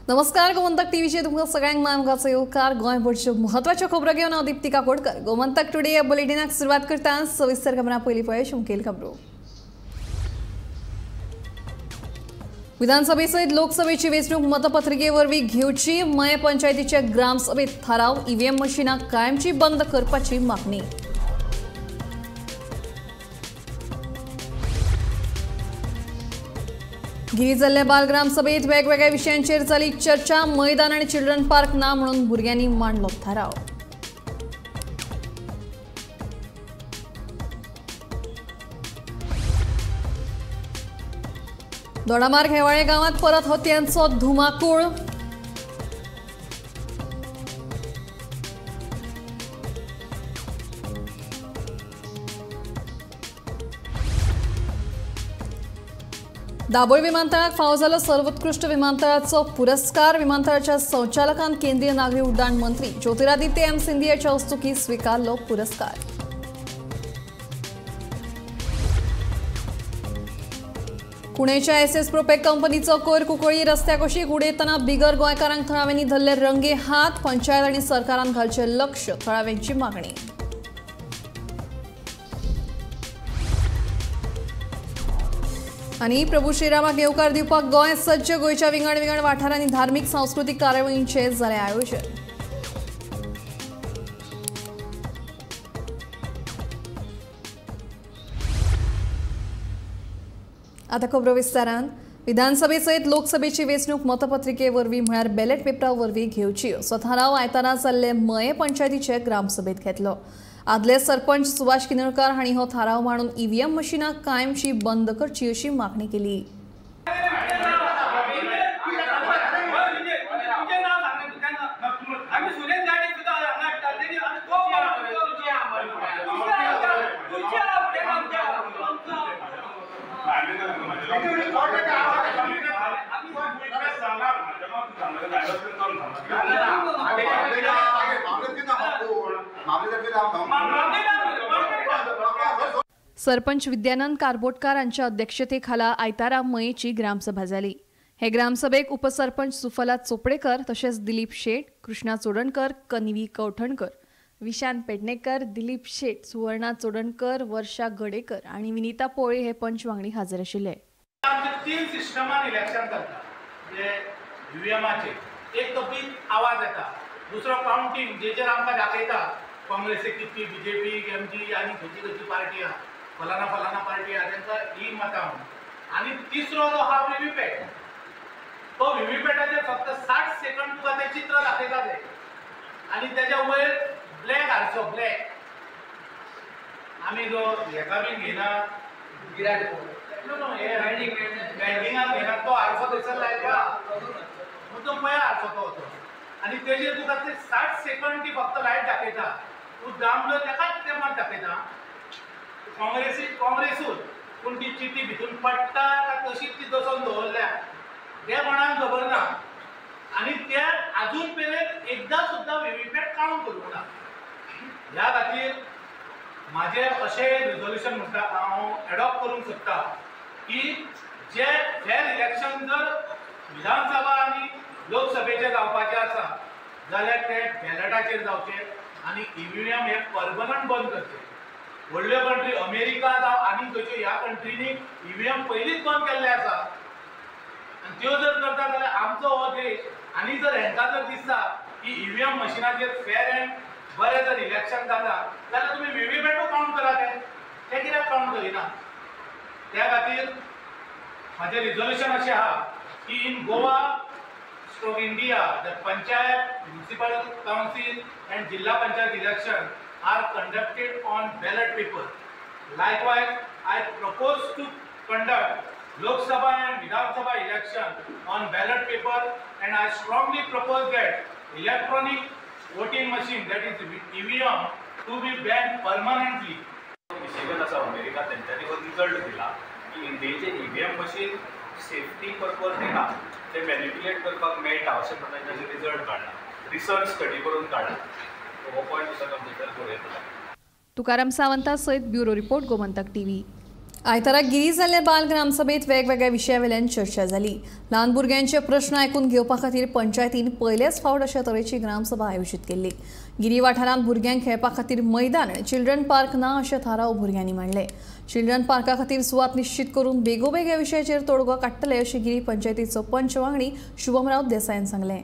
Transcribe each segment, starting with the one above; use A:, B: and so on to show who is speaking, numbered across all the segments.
A: नमस्कार, गोमंतक टीव्हीचे तुमकां सगळ्यांक मानगाचो येवकार। गोंयभरच्यो म्हत्वाच्यो खबरो घेवन हांव दीप्ती काकोडकर। गोमंतक टुडे ह्या बुलेटिनाक सुरवात करता। सविस्तर खबरां पयलीं पळय मुखेल खबरो। विधानसभे सयत लोकसभेची वेंचणूक मतपत्रिके वरवीं घेवची। मये पंचायतीचे ग्रामसभेत थाराव। ईव्हीएम मशीनां कायमची बंद करपाची मागणी। गिरी जाल्ल्या बालग्राम सभेत वेगवेगळ्या विशयांचेर जाली चर्चा। मैदान आनी चिल्ड्रन पार्क ना म्हणून भुरग्यांनी मांडलो थाराव। दोडामार्ग हेवाळे गांवांत परत हत्यांचो धुमाकूळ। दाबोळ विमानतळाक फावो जालो सर्वोत्कृष्ट विमानतळाचो पुरस्कार। विमानतळाच्या संचालकान केंद्रीय नागरी उड्डाण मंत्री ज्योतिरादित्य एम सिंधियाच्या हस्तुकी स्वीकारलो पुरस्कार। पुणेच्या एसएस प्रोपेक कंपनीचो कोयर कुंकळी रस्त्याक अशीक उडयतना बिगर गोंयकारांक थळाव्यांनी धरले रंगे हात। पंचायत आनी सरकारान घालचे लक्ष, थळाव्यांची मागणी। आनी प्रभू श्रीरामाक येवकार दिवपाक गोंय सज्ज। गोंयच्या विंगड विंगड वाठारांनी धार्मीक सांस्कृतीक कार्यावळींचे जालें आयोजन। आता खबरो विस्तारान। विधानसभे सयत लोकसभेची वेंचणूक मतपत्रिके वरवीं म्हळ्यार बॅलेट पेपरा वरवीं घेवची असो थाराव आयतारा जाल्ले मये पंचायतीचे ग्रामसभेत घेतलो। आदले सरपंच सुभाष किनळकर हांणी हो थाराव मांडून ईव्हीएम मशीनां कायमची बंद करची अशी मागणी केली। सरपंच विद्यानंद कारबोटकार यांच्या अध्यक्षतेखाला आयतारा मयेची ग्रामसभा जाली। हे ग्रामसभेक उपसरपंच सुफला चोपडेकर तशेंच दिलीप शेट, कृष्णा चोडणकर, कन्वी कवठणकर, विशांत पेडणेकर, दिलीप शेट, सुवर्णा चोडणकर, वर्षा गडेकर आणि विनीता पोळे हे पंच वांगडी हाजर आशिल्ले।
B: तीन सिस्टमान इलेक्शन करता जे ईव्हीएमाचे एक तो बिल आवाज येता, दुसरो काउंटिंग जेचेर आमकां दाखयता काँग्रेसी कितली, बीजेपी, एमजी आनी खंयची खंयची पार्टी आहा, फलाना पार्टी आहा तांकां ही मतां। आनी तिसरो जो हा व्हीव्हीपॅट, तो व्हीव्हीपॅटाचेर फक्त 60 सेकंड तुका तें चित्र दाखयता ते आनी तेच्या वयर ब्लॅक हाडचो ब्लॅक। आमी जो हेका बीन घेना गिरायक नो हे बँकिंगाक घेना तो हाडचो थंयसर लायता तो पळय हाडचो तो आनी तेजेर तुका ते 60 सेकंड ती फक्त लायट दाखयता। तूं दामलो तेकाच तेमात दाखयता काँग्रेसूच, पूण ती चिटी भितून पडटा काय तशीच ती दसोन दवरल्या ते कोणाक खबर ना। आनी ते आजून मेरेन एकदां सुद्दां व्हीव्हीपॅट काउंट करूंक ना। ह्या खातीर म्हाजें अशें रिजोल्यूशन म्हणटा हांव एडॉप्ट करूंक सोदता की जे फेर इलेक्शन जर विधानसभा आनी लोकसभेचे जावपाचे आसा जाल्यार ते बॅलेटाचेर जावचे आनी ईव्हीएम हे परमनंट बंद करचे। व्हडल्यो कंट्री अमेरिका जावं आनी खंयच्यो ह्या कंट्रीनी ईव्हीएम पयलींच बंद केल्ले आसा आनी त्यो जर करता जाल्यार आमचो हो देश आनी जर हेंकां जर दिसता की ईव्हीएम मशिनाचेर फेर एंड बरें जर इलेक्शन जाता जाल्यार तुमी व्हीव्हीपॅटू काउंट करा ते कित्याक काउंट करिना। त्या खातीर म्हाजें रिजोल्यूशन अशें आहा की in Goa stroke India the panchayat, municipal council and Zilla panchayat election are conducted on ballot paper. Likewise, I propose to conduct Lok Sabha and Vidhan Sabha election on ballot paper, and I strongly propose that electronic voting machine, that is EVM, to be banned permanently.
C: Michigan असा America त्यांच्यानी result दिला की इंडियेचे EVM machine safety purpose दिला ते manipulate करपाक मेळटा अशें म्हणून ताचे रिझल्ट काडला, रिसर्च स्टडी करून काडला। हो पॉयंट तुका कंप्लीट करूं येता।
A: तुकाराम सावंता सयत ब्युरो रिपोर्ट गोमंतक टीव्ही। आयताराक गिरी जाल्ल्या बाल ग्रामसभेत वेगवेगळ्या विशयावेल्यान चर्चा जाली. ल्हान भुरग्यांचे प्रश्न आयकून घेवपा खातीर पंचायतीन पयलेच फावट अशा तरेची ग्रामसभा आयोजीत केल्ली. गिरी वाठारांत भुरग्यांक खेळपा खातीर मैदान आनी चिल्ड्रन पार्क ना अशें थाराव भुरग्यांनी मांडले. चिल्ड्रन पार्का खातीर सुवात निश्चित करून बेगोबेग ह्या विशयाचेर तोडगो काडटले अशें गिरी पंचायतीचो पंच वांगडी शुभमराव देसायान सांगलें.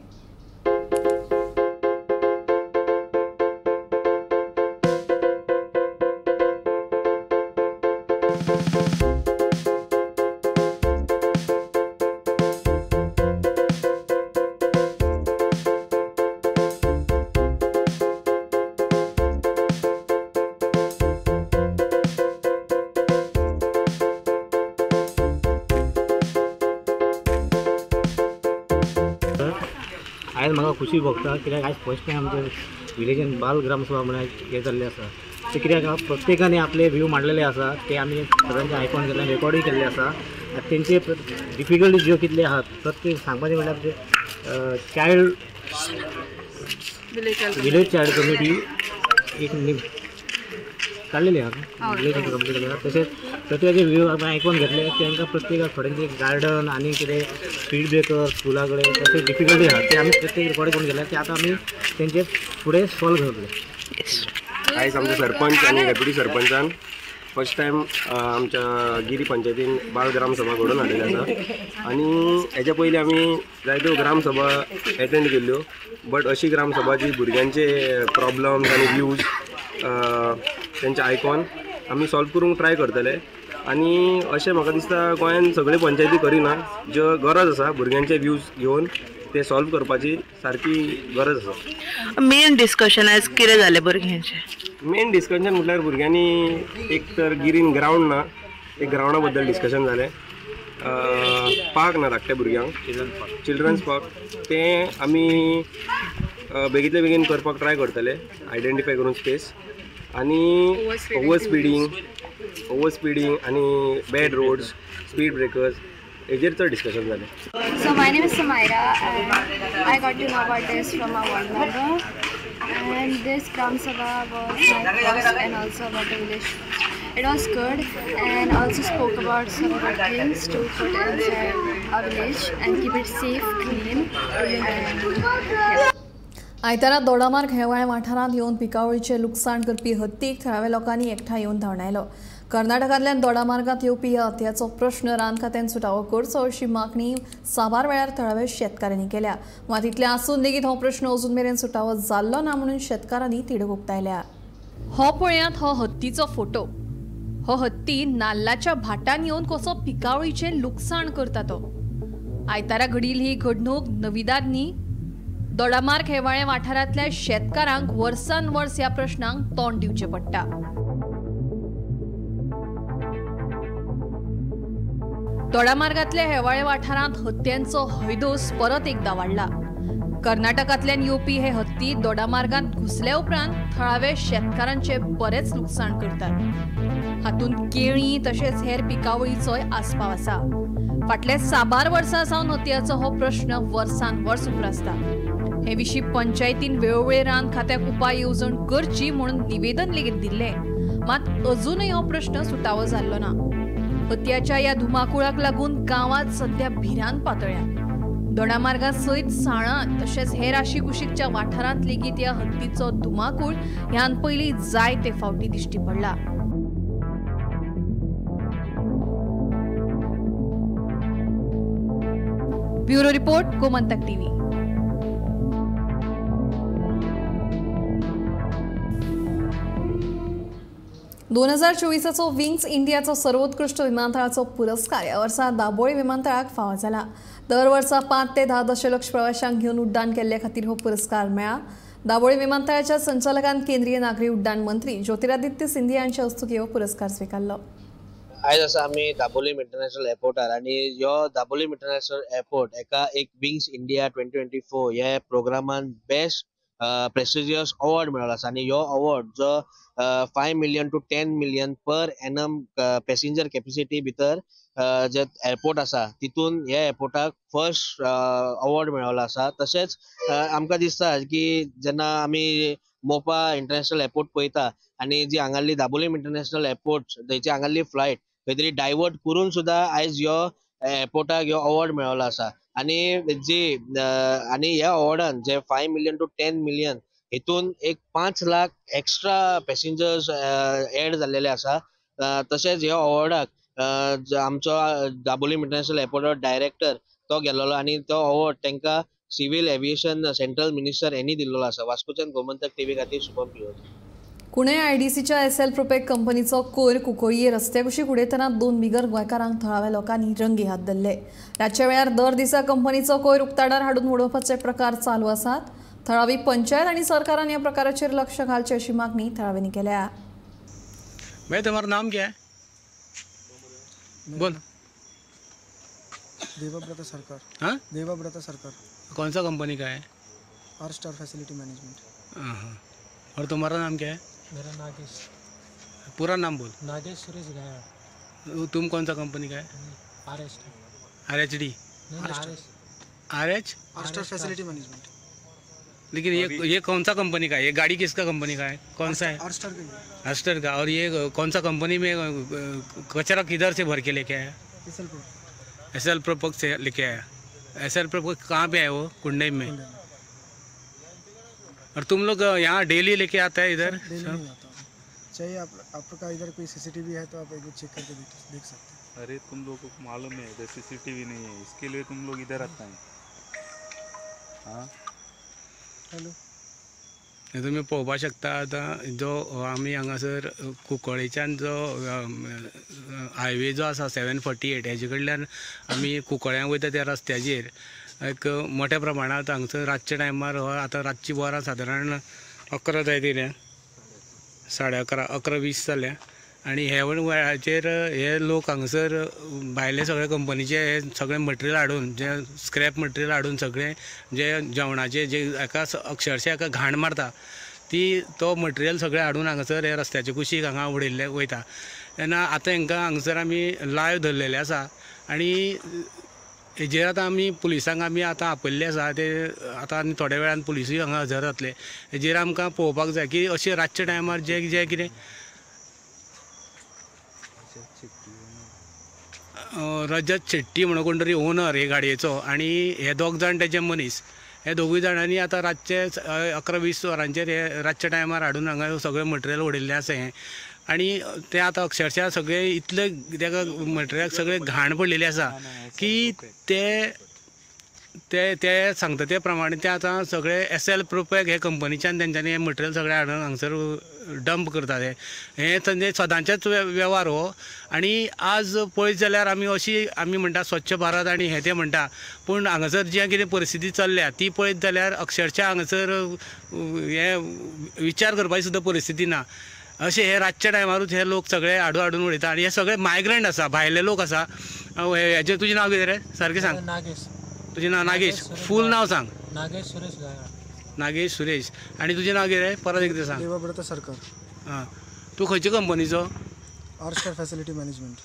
D: आयज म्हाका खुशी भोगता कित्याक आयज फर्स्ट टायम आमच्या विलेजान बाल ग्रामसभा म्हणून हे जाल्ले आसा. ते कित्याक प्रत्येकाने आपले व्यू मांडलेले आसा ते आमी सगळ्यांचे आयकून घेतले, रेकॉर्डूय केल्ले आसा. तेंचे डिफिकल्टी ज्यो कितले आहात प्रत्येक सांगपाचें म्हणल्यार ते चायल्ड विलेज चायल्ड कमिटी एक काडलेली आहा विलेज कमिटी केलेली आहा. तशेंच प्रत्येकाचे व्यू आमी आयकून घेतले. तांकां प्रत्येकाक थोड्यांचे गार्डन आनी कितें स्पीड ब्रेकर स्कुला कडेन तशें डिफिकल्टी आहा ते आमी प्रत्येक रेकॉर्ड करून घेतले. ते आतां आमी तेंचे फुडें सॉल्व करतले.
E: आयज आमच्या सरपंच आनी डेप्युटी सरपंचान फर्स्ट टायम आमच्या गिरी पंचायतीन बाल ग्रामसभा घडोवन हाडिल्ली आसा. आनी हेच्या पयलीं आमी जायत्यो ग्रामसभा एटेंड केल्ल्यो, बट अशी ग्रामसभा जी भुरग्यांचे प्रॉब्लम्स आनी व्यूज तेंचे आयकून आमी सॉल्व करूंक ट्राय करतले. आनी अशें म्हाका दिसता गोंयान सगळे पंचायती करिना, ज्यो गरज आसा भुरग्यांचे व्यूज घेवन ते सॉल्व करपाची सारकी गरज आसा.
F: मेन डिस्कशन आयज कितें जालें भुरग्यांचें?
E: मेन डिस्कशन म्हटल्यार भुरग्यांनी एक तर गिरीन ग्रावंड ना, एक ग्रावंडा बद्दल डिस्कशन जालें. पार्क ना धाकट्या भुरग्यांक चिल्ड्रन्स पार्क, ते आमी बेगीतले बेगीन करपाक ट्राय करतले, आयडेंटिफाय करून स्पेस. आनी ओवर स्पीडिंग आनी बॅड रोड्स, स्पीड ब्रेकर्स हेजेर चड डिस्कशन जालें.
G: So my name is Samaira and I got to know about this from a ward member, and this Gram Sabha was my first and also about the village. It was good and also spoke about some good things to put inside our village and keep it safe, clean and yeah.
A: आयतारा दोडामार्ग हेवाळे वाठारांत येवन पिकावळीचे लुकसाण करपी हत्तीक थळाव्या लोकांनी एकठांय येवन धांवडायलो. कर्नाटकांतल्यान दोडामार्गांत येवपी ह्या हत्याचो प्रश्न रान खात्यान सुटावो करचो अशी मागणी साबार वेळार थळाव्या शेतकाऱ्यांनी केल्या. मात इतलें आसून लेगीत हो प्रश्न अजून मेरेन सुटावो जाल्लो ना म्हणून शेतकारांनी तिडक उक्तायल्या. हो पळयात हो हत्तीचो फोटो. हो हत्ती नाल्लाच्या भाटान येवन कसो पिकावळीचें लुकसाण करता तो. आयतारा घडील ही घडणूक नवीदाद न्ही. दोडामार्ग हेवाळे वाठारांतल्या शेतकारांक वर्सान वर्स ह्या प्रश्नांक तोंड दिवचें पडटा. दोडामार्गांतल्या हेवाळे वाठारांत हत्यांचो हैदोस परत एकदा वाडला. कर्नाटकांतल्यान येवपी हे हत्ती दोडामार्गांत घुसले उपरांत थळावे शेतकारांचे बरेच लुकसाण करतात. हातूंत केळी तशेंच हेर पिकावळीचोय आस्पाव आसा. फाटले साबार वर्सां सावन हत्याचो हो प्रश्न वर्सान वर्स उप्रासता. हे विशीं पंचायतीन वेळोवेळी रान खात्याक उपाय येवजण करची म्हणून निवेदन लेगीत दिल्लें. मात अजूनय हो प्रश्न सुटावो जाल्लो ना. हत्याच्या ह्या धुमाकुळाक लागून गांवांत सध्या भिरांत पातळ्या. दोडामार्गा सयत साळांत तशेंच हेर आशी कुशीकच्या वाठारांत लेगीत ह्या हत्तीचो धुमाकूळ ह्यान पयलीं जायते फावटी दिश्टी पडला. Bureau report, Gomantak TV. 2024चो विंग्स इंडियाचो सर्वोत्कृष्ट विमानतळाचो पुरस्कार ह्या वर्सा दाबोळी विमानतळाक फावो जाला. दर वर्सा 5 ते 10 दशलक्ष प्रवाशांक घेवन उड्डाण केल्ले खातीर हो पुरस्कार मेळ्ळा. दाबोळी विमानतळाच्या संचालकान केंद्रीय नागरी उड्डाण मंत्री ज्योतिरादित्य सिंधिया हांच्या हस्तुकी हो पुरस्कार स्वीकारलो.
H: आयज आसा आमी दाबोलीम इंटरनॅशनल एअरपोर्टार आनी ह्यो दाबोलीम इंटरनॅशनल एअरपोर्ट एका एक विंग्स इंडिया 2024 ह्या प्रोग्रामान बेस्ट प्रेस्टिजियस अवॉर्ड मेळ्ळो आसा. आनी ह्यो अवॉर्ड जो 5 million to 10 million per annum passenger capacity भितर जे एअरपोर्ट आसा तितून ह्या एअरपोर्टाक फर्स्ट अवॉर्ड मेळ्ळो आसा. तशेंच आमकां दिसता की जेन्ना आमी मोपा इंटरनॅशनल एअरपोर्ट पळयता आनी जी हांगाली दाबोलीम इंटरनॅशनल एअरपोर्ट थंयची हांगाली फ्लायट खंय तरी डायवर्ट करून सुद्धा आयज ह्यो एअरपोर्टाक ह्यो अवॉर्ड मेळ्ळो आसा आणि जी आणि ह्या अवॉर्डान जे 5 मिलियन to 10 मिलियन हितून एक 5 लाख एक्स्ट्रा पॅसेंजर्स एड जाल्लेले आसा. तशेंच ह्या अवॉर्डाक आमचो दाबोलीम इंटरनॅशनल एअरपोर्टाचो डायरेक्टर तो गेल्लो आणि तो अवॉर्ड तांकां सिव्हिल एव्हिएशन सेंट्रल मिनिस्टर यांनी दिल्लो आसा. वास्कोच्यान गोमंतक टीव्ही खातीर शुभम पियोज.
A: कुणे आयडीसीच्या SL प्रोपेक कंपनीचो कोयर कुंकळ्ये रस्त्या कुशीक उडयतना 2 बिगर गोंयकारांक थळाव्या लोकांनी रंगी हात धरले. रातच्या वेळार दर दिसा कंपनीचो कोयर उक्ताडार हाडून उडोवपाचे प्रकार चालू आसात. थळावी पंचायत आणि सरकारान ह्या प्रकाराचेर लक्ष घालचे अशी मागणी थळाव्यांनी केल्या.
I: भाई तुम्हारा नाम क्या है? बोल.
J: देवाव्रत सरकार.
I: हाँ,
J: देवाव्रत सरकार.
I: कौन सा कंपनी का है?
J: R star facility management.
I: हाँ. और तुम्हारा नाम क्या है?
J: मेरा नागेश.
I: पूरा नाम बोल.
J: नागेश सुरेश गाया.
I: तुम कौन सा कंपनी का है? RHD. R
J: star facility management.
I: लेकिन ये कौन सा कंपनी का है? ये गाड़ी किसका कंपनी का है? कौन सा है? आस्टर का. और ये कौन सा कंपनी में कचरा किधर से भर के लेके आया? SL प्रोपेक से लेके आया. SL प्रोपेक कहाँ पे है वो? कुंडई में. और तुम लोग यहाँ डेली लेके आता है इधर?
J: चाहिए आपका इधर कोई CCTV है तो आप एक चेक करके देख सकते हैं.
K: अरे तुम लोगों को मालूम है इधर CCTV नहीं है, इसके लिए तुम लोग इधर आता है. हाँ,
J: हॅलो.
I: तुम्ही पळोवपाक शकता आतां जो आमी हांगासर कुंकळ्ळेच्यान जो हायवे जो आसा 748 हेजे कडल्यान आमी कुंकळ्यां वयता त्या रस्त्याचेर एक मोठ्या प्रमाणात हांगसर रातच्या टायमार आतां रातची वरां सादारण 11 जायत 11:30 11:20 जाल्या आणि ह्या वेळाचेर हे लोक हांगसर भायले सगळे कंपनीचे हे सगळे मटेरियल हाडून जे स्क्रॅप मटेरियल हाडून सगळे जे जेवणाचे जे एका अक्षरशः एका घाण मारता तो मटेरियल सगळे हाडून हांगसर हे रस्त्याचे कुशीक हांगा उडयल्ले वयता. तेन्ना आतां हांकां हांगसर आमी लायव्ह धरलेले आसा आणि हेजेर आतां आमी पुलिसांक आमी आतां आपयल्ले आसा. ते आतां आनी थोड्या वेळान पुलिसूय हांगा हजर जातले. हेजेर आमकां पळोवपाक जाय की अशें रातच्या टायमार जे कितें रजत शेट्टी म्हणून कोण तरी ओनर हे गाडयेचो आणि हे 2 जाण तेजे मनीस हे 2 जाणांनी आतां रातचे 11:20 वरांचेर हे रातच्या टायमार हाडून हांगा सगळें मटेरियल उडयल्लें आसा हें. आणि ते आतां अक्षरशः सगळे इतले तेका मटेरियल सगळे घाण पडलेले आसा की ते सांगता ते प्रमाणे ते आतां सगळे SL प्रोपेक हे कंपनीच्यान तेंच्यांनी हे मटेरियल सगळे हाडून हांगसर डंप करतात. हे म्हणजे सदांचेच वेव्हार हो. आणि आज पळयत जाल्यार आमी म्हणटा स्वच्छ भारत आणि हे ते म्हणटा पूण हांगासर जे कितें परिस्थिती चल्ल्या ती पळयत जाल्यार अक्षरशः हांगासर हे विचार करपाची सुद्दां परिस्थिती ना. अशें हे रातच्या टायमारूच हे लोक सगळे हाडून उडयता आणि हे सगळे मायग्रंट आसा, भायले लोक आसा. हेजें तुजें नांव कितें रे? सारकें सांग.
J: नागेश.
I: तुजें नांव नागेश? फूल नांव सांग.
J: नागेश सुरेश गाया.
I: नागेश सुरेश. आणि तुजें नांव कितें? परत एकदां सांग.
J: देवाव्रत सरकार.
I: हां. तू खंयच्या कंपनीचो?
J: R star facility management.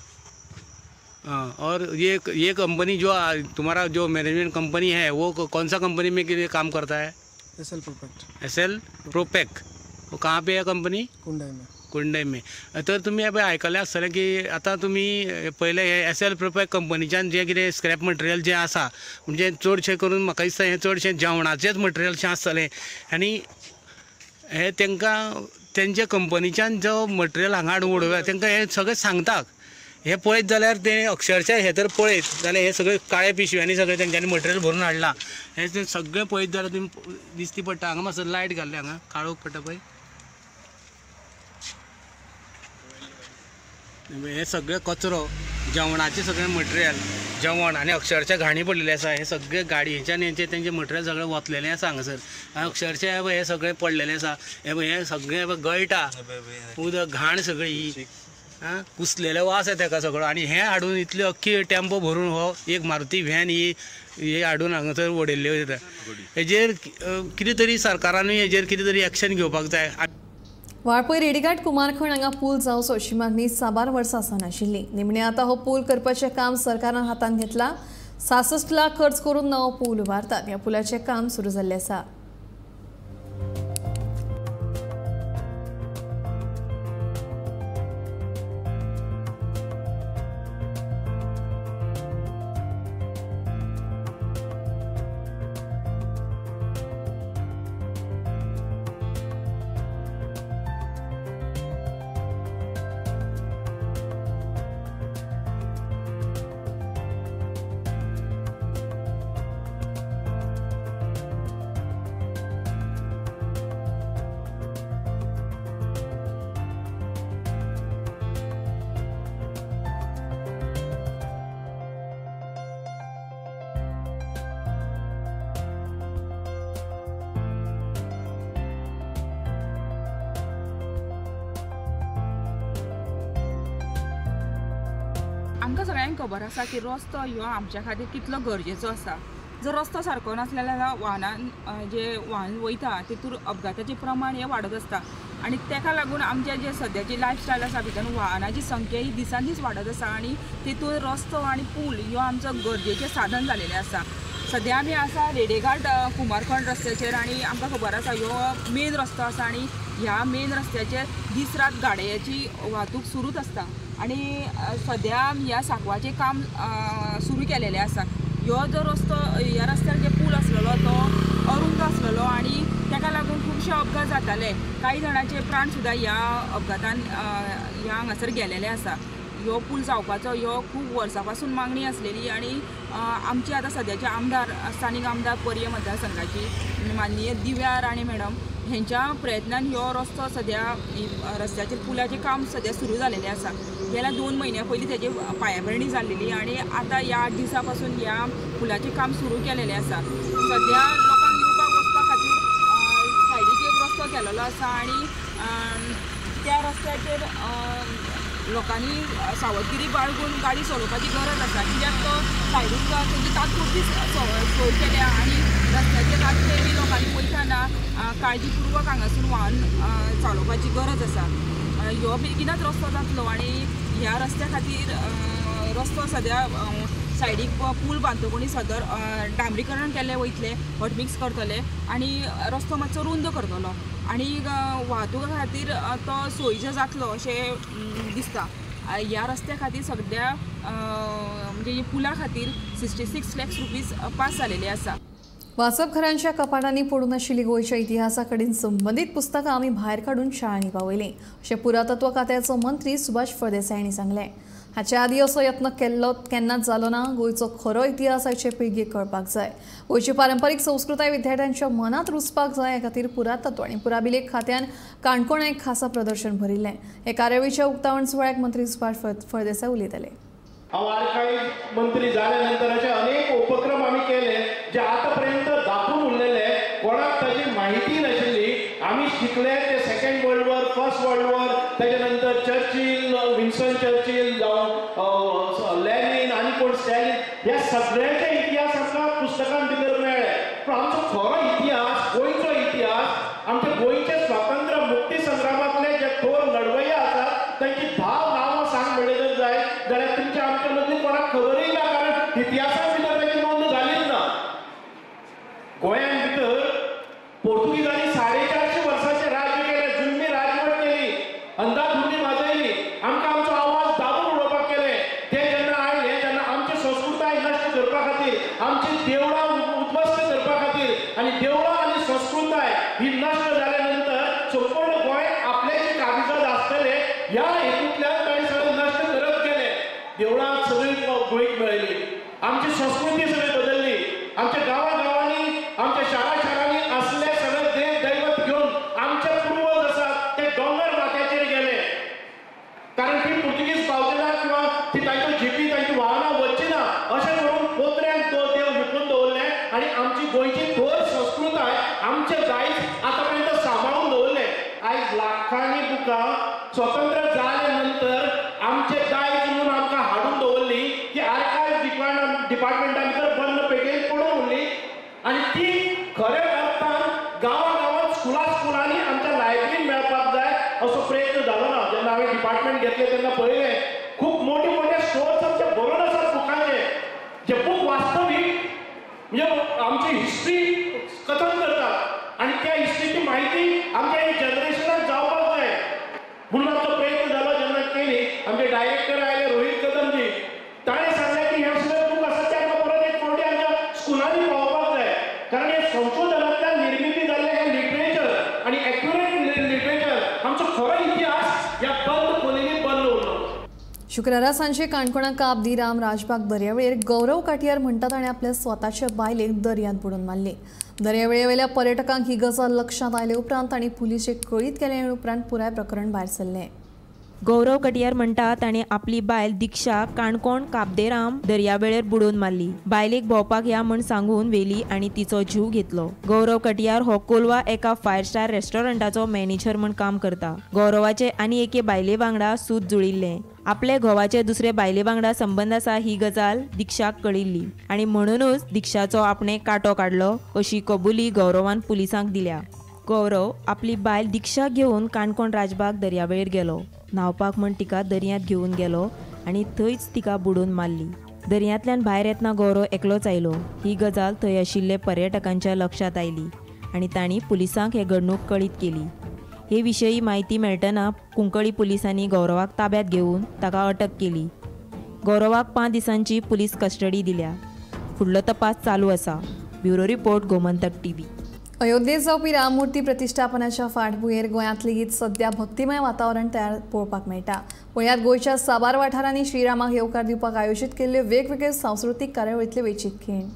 I: हाँ. और ये कंपनी जो तुम्हारा जो मैनेजमेंट कंपनी है वो कौन सा कंपनी में काम करता है?
J: SL प्रोपेक.
I: SL प्रोपेक. वो कहाँ पे है कंपनी? कुंडई में. तर तुम्ही आयकलें आसतलें की आतां तुम्ही पहिले हे SL प्रोपेक कंपनीच्यान जे कितें स्क्रॅप मटेरियल जे आसा म्हणजे चडशें करून म्हाका दिसता हें चडशें जेवणाचेंच मटेरियल आसतलें आनी हे तांकां तेंचे कंपनीच्यान जो मटेरियल हांगा हाडून उडोवया तांकां हे सगळें सांगतात. हे पळयत जाल्यार ते अक्षरशः हे तर पळयत जाल्यार हे सगळे काळे पिशव्यांनी सगळे तेंच्यांनी मटेरियल भरून हाडला. हे सगळें पळयत जाल्यार तुमी दिसती पडटा. हांगा मातसो लायट घाल्ले हांगा काळोख पडटा पळय. हे सगळे कचरो जेवणाचे सगळे मटेरियल जेवण आणि अक्षरशः घाणी पडलेले आसा. हे सगळे गाडयेच्यान हेंचे तेंचे मटेरियल सगळें वतलेलें आसा हांगासर. अक्षरशः हे सगळें पडलेलें आसा. हे सगळें गळटा उदक घाण सगळी कुसलेले वास येता ताका सगळो. आणि हे हाडून इतले अख्खी टेम्पो भरून हो एक मारुती व्हॅन ही हाडून हांगासर उडयल्ले वयता. हेजेर कितें तरी सरकारानूय हेजेर कितें तरी एक्शन घेवपाक जाय.
A: वाळपय रेडीघाट कुमारखंड हांगा पूल जावचो अशी मागणी 6 वर्सां सावन आशिल्ली. निमणे आतां हो पूल करपाचें काम सरकारान हातांत घेतलां. 66 लाख खर्च करून नवो पूल उबारतात. ह्या पुलाचें काम सुरू जाल्लें आसा.
L: आमकां सगळ्यांक खबर आसा की रस्तो ह्यो आमच्या खातीर कितलो गरजेचो आसा. जर रस्तो सारको नासलो जाल्यार वाहनान जे वाहन वयता तितूर अपघाताचें प्रमाण हें वाडत आसता आनी ताका लागून आमचे जे सद्याची लायफस्टायल आसा भितर वाहनाची संख्या ही दिसान दीस वाडत आसा आनी तितून रस्तो आनी पूल ह्यो आमचो गरजेचें साधन जालेलें आसा. सद्या आमी आसा रेडेघाट कुमारखंड रस्त्याचेर आनी आमकां खबर आसा ह्यो मेन रस्तो आसा आनी ह्या मेन रस्त्याचेर दीस रात गाडयांची वाहतूक सुरूच आसता आनी सद्या ह्या सांकवाचें काम सुरू केलेलें आसा. ह्यो जो रस्तो ह्या रस्त्यार जे पूल आसलेलो तो अरुंद आसलेलो आनी ताका लागून खुबशे अपघात जाताले. कांय जाणांचे प्राण सुद्दां ह्या अपघातान ह्या हांगासर गेलेले आसा. ह्यो पूल जावपाचो ह्यो खूब वर्सां पासून मागणी आसलेली आनी आमची आतां सद्याचे आमदार स्थानीक आमदार पर्य मतदारसंघाची माननीय दिव्या राणे मॅडम हेंच्या प्रयत्नान ह्यो रस्तो सद्या रस्त्याचेर पुलाचें काम सद्या सुरू जालेलें आसा. गेल्या 2 म्हयन्या पयलीं तेजी पांयाभरणी जाल्लेली आनी आतां ह्या 8 दिसां पासून ह्या पुलाचें काम सुरू केलेलें आसा. सद्या लोकांक येवपाक वचपा खातीर सायडीक एक रस्तो केलेलो आसा आनी त्या रस्त्याचेर लोकांनी सावधगिरी बाळगून गाडी चलोवपाची गरज आसा कित्याक तो सायडीक तेजी तात्पुरती सोय केल्या आनी रस्त्याचेर रातचे बी लोकांनी वयताना काळजीपूर्वक हांगासून वाहन चालोवपाची गरज आसा. ह्यो बेगीनच रस्तो जातलो आनी ह्या रस्त्या खातीर रस्तो सद्या सायडीक पूल बांदतकूच सदर डांबरीकरण केल्लें वयतलें हॉटमिक्स करतले आनी रस्तो मातसो रुंद करतलो आनी वाहतुका खातीर तो सोयीचो जातलो अशें दिसता. ह्या रस्त्या खातीर सद्या म्हणजे पुला खातीर 66 लाख रुपीज पास जालेले आसा.
A: वाचपघरांच्या कपाटांनी पडून आशिल्ली गोंयच्या इतिहासा कडेन संबंदीत पुस्तकां आमी भायर काडून शाळांनी पावयलीं अशें पुरातत्व खात्याचो मंत्री सुभाष फळदेसाय हांणी सांगलें. हाचे आदीं असो यत्न केन्नाच जालो ना. गोंयचो खरो इतिहास आयचे पिळगेक कळपाक जाय. गोंयची पारंपारीक संस्कृताय विद्यार्थ्यांच्या मनात रुजपाक जाय हे खातीर पुरातत्व आनी पुराभिलेख खात्यान काणकोणां एक खासा प्रदर्शन भरिल्लें. हे कार्यावळीच्या उक्तावण सुवाळ्याक मंत्री सुभाष फळदेसाय उलयताले.
B: हांव आर्कायव्ह मंत्री जाल्या नंतर अशे अनेक उपक्रम आमी केले जे आतापर्यंत दाखवून उरलेले कोणाक ताची म्हायती नाशिल्ली. आमी शिकले ते second world war, first world war, ताच्या नंतर चर्चिल, विन्स्टन चर्चिल जावं लॅनिन आनी कोण स्टॅलिन ह्या सगळ्याचे इतिहास आमकां पुस्तकां भितर मेळ्ळे. पूण आमचो खरो इतिहास, गोंयचो इतिहास, आमच्या गोंयचे स्वातंत्र्य मुक्ती संग्रामांतले जे थोर लढवय्या आसात तांची 10 नांवां सांग म्हणले जर जाय जाल्यार तुमच्या आमच्या मदली कोणाक खबरय ना कारण इतिहासा भितर ताची नोंद जालीच ना. गोंयान भितर पोर्तुगीजांनी 450 वर्सांचे राज्य केले, जुल्मी राजवट केली, अंधाधुंदी माजयली, आमकां आमचो आवाज दाबून उडोवपाक केले. ते जेन्ना आयले तेन्ना आमची संस्कृताय नश्ट करपा खातीर, आमची देवळां उद्ध्वस्त करपा खातीर आनी देवळां आनी संस्कृताय ही नश्ट जाल्या नंतर संपूर्ण गोंय आपले जे काबिजात आसतले ह्या हेतूंतल्यान ताणें सगळें नश्ट करत गेले. देवळां सगळी गोंयक मेळ्ळी, आमची संस्कृती सगळी बदलली, आमच्या गांवांनी आमच्या शारांनी असले सगळे देव दैवत घेवन आमचे पूर्वज आसात ते दोंगर माथ्याचेर गेले कारण ती पुर्तुगीज पावचे ना किंवा ती तांच्यो जिपी तांची वाहनां वचची ना अशें करून पोत्र्यांक तो देव विकून दवरले आनी आमची गोंयची थोर संस्कृताय आमचे दायज आतां पर्यंत सांबाळून दवरले. आयज लाखांनी बुकां स्वतंत्र जाले नंतर आमचे दायज म्हणून आमकां हाडून दवरली की आर्कायव्ह डिपार्टमेंटा भितर बंद पेटयेन पडून उरली आनी ती खऱ्या अर्थान गांवांत स्कुलांनी आमच्या लायब्ररीन मेळपाक जाय असो प्रयत्न जालो ना. जेन्ना हांवें डिपार्टमेंट घेतले तेन्ना पळयलें खूब मोठे स्टोर्स आमचे भरून आसात बुकांचे जे बूक वास्तवीक म्हणजे आमची हिस्ट्री कथन करतात आनी त्या हिस्ट्रीची म्हायती आमच्या जनरेशनाक जावपाक जाय म्हणून आमचो प्रयत्न जालो. जेन्ना केली आमचे डायरेक्टर आयले रोहित कदमजी ताणें सांगलें की हे सगळे बूक आसात ते आमकां परत एक फावटी आमच्या स्कुलांनी पावोवपाक जाय कारण हे संशोधनांतल्यान निर्मिती जाल्लें हें लिटरेचर आनी एक्युरेट लिटरेचर आमचो खरो इतिहास ह्या बंद खोलींनी बंद उरलो.
A: शुक्रारा सांजे काणकोणा काब राम राजबाग दर्यावेळेर गौरव काटियार म्हणटा ताणें आपल्या स्वताच्या बायलेक दर्यांत बुडोवन मारली. दर्यावेळेवेल्या पर्यटकांक ही गजाल लक्षांत आयले उपरांत तांणी पुलिशेक कळीत केले उपरांत पुराय प्रकरण भायर सरलें.
M: गौरव कटियार म्हणटा ताणें आपली बायल दिक्षा काणकोण काबदेराम दर्यावेळेर बुडोवन मारली. बायलेक भोंवपाक या म्हण सांगून व्हेली आनी तिचो जीव घेतलो. गौरव कटियार हो कोलवा एका 5 स्टार रेस्टॉरंटाचो मॅनेजर म्हण काम करता. गौरवाचे आनी एके बायले वांगडा सूत जुळिल्लें. आपले घोवाचे दुसरे बायले वांगडा संबंध आसा ही गजाल दिक्षाक कळिल्ली आणि म्हणूनच दिक्षाचो आपणे कांटो काडलो अशी कबुली गौरवान पुलिसांक दिल्या. गौरव आपली बायल दिक्षा घेवन काणकोण राजबाग दर्यावेळेर गेलो. न्हावपाक म्हण तिका दर्यांत घेवन गेलो आणि थंयच तिका बुडोवन मारली. दर्यांतल्यान भायर येतना गौरव एकलोच आयलो. ही गजाल थंय आशिल्ले पर्यटकांच्या लक्षात आयली आणि तांणी पुलिसांक हे घडणूक कळीत केली. हे विशयी माहिती मेळटना कुंकळी पुलिसांनी गौरवाक ताब्यात घेवन ताका अटक केली. गौरवाक 5 दिसांची पुलीस कस्टडी दिल्या. फुडलो तपास चालू आसा. Bureau report Gomantak TV.
A: अयोध्येत जावपी राममुर्ती प्रतिष्ठापनाच्या फाटभुंयेर गोंयांत लेगीत सध्या भक्तिमय वातावरण तयार पळोवपाक मेळटा. पळयात गोंयच्या साबार वाठारांनी श्रीरामाक येवकार दिवपाक आयोजीत केल्ल्यो वेगवेगळ्यो सांस्कृतीक कार्यावळींतले वेंचीत खीण.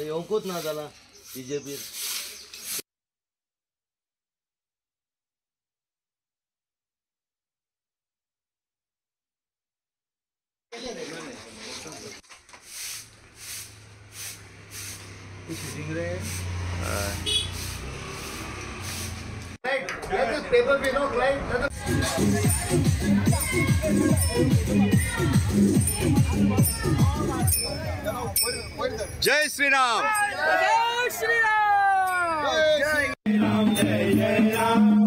N: येवंकूच ना जाला बीजेपी.
O: जय श्रीराम.
P: जय श्रीराम. जय राम. जय जय राम.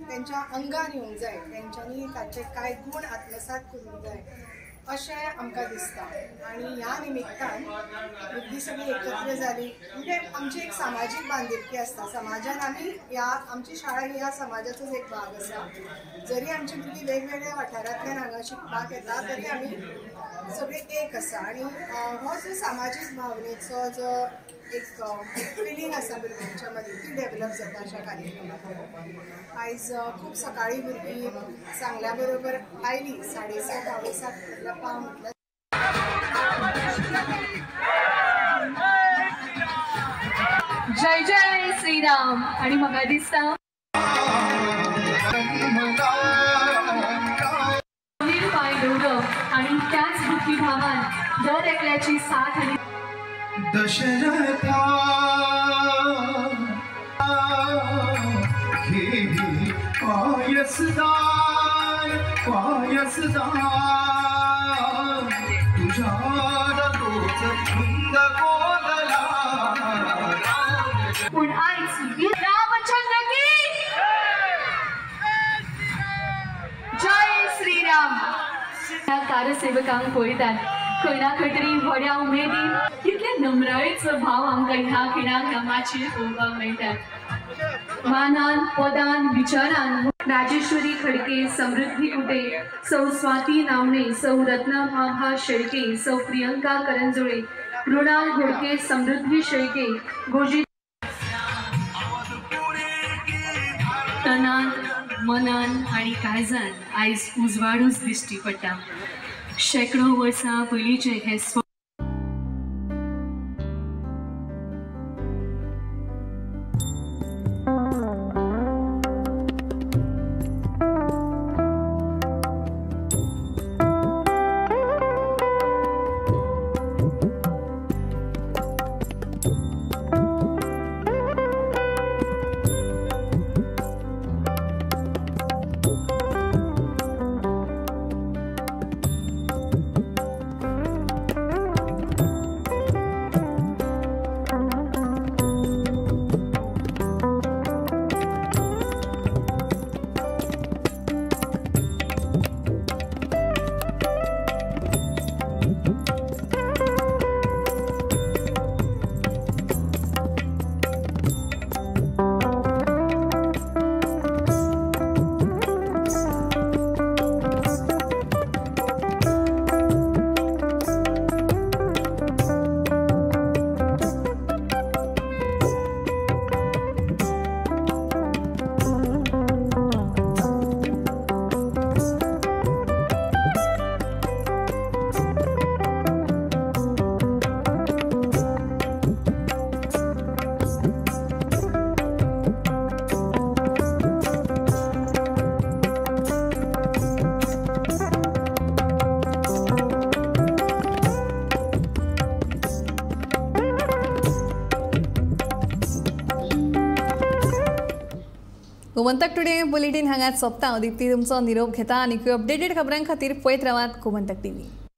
Q: त्यांच्या अंगान येवंक जाय, तेंच्यांनी ताचे कांय गुण आत्मसात करूंक जाय अशें आमकां दिसता. आनी ह्या निमित्तान भुरगीं सगळीं एकत्र जाली म्हणजे आमची एक सामाजीक बांदिलकी आसता. समाजान आमी आमची शाळा ही ह्या समाजाचोच एक भाग आसा. जरी आमची भुरगीं वेगवेगळ्या वाठारांतल्यान हांगा शिकपाक येता तरी आमी सगळीं एक आसा. आनी हो जो सामाजीक भावनेचो जो एक फिलींग आसा भुरग्यांच्या मदीं ती डेवलप जाता अशा कार्यक्रमांत. आयज खूब सकाळीं भुरगीं सांगल्या बरोबर आयलीं 7:30 गप्पा म्हटलं.
A: जय जय श्रीराम. आणि म्हाका दिसता पांय दवरप आणि त्याच भक्ती भावान दर एकल्याची साथ आणि
P: दशरथा पायसदार पायसदार तुझ्या तोच छंद गोदला
R: पण आईच रामचंद्र की जय श्रीराम. ह्या कारसेवकांक पळयतात खंय ना खंय तरी व्हड्या उमेदीन कितले नम्रतेचो भाव आमकां ह्या खिणाक नामाचेर पळोवपाक मेळटा. मानान पदान विचारान राजेश्वरी खडके, समृद्धी कुटे, सौ स्वाती नावणे, सौ रत्ना माभा शेळके, सौ प्रियंका करंजोळे, मृणाल घोडके, समृद्धी शेळके, गोजी तनान मनान आणि काळजान आयज उजवाडूच दिश्टी पडटा. शेकडो वर्सां पयलींचे हे
A: गोमंतक टुडे बुलेटिन हांगाच सोंपता. दीप्ती तुमचो निरोप घेता आनी अपडेटेड खबरां खातीर पळयत रावात गोमंतक टीव्ही.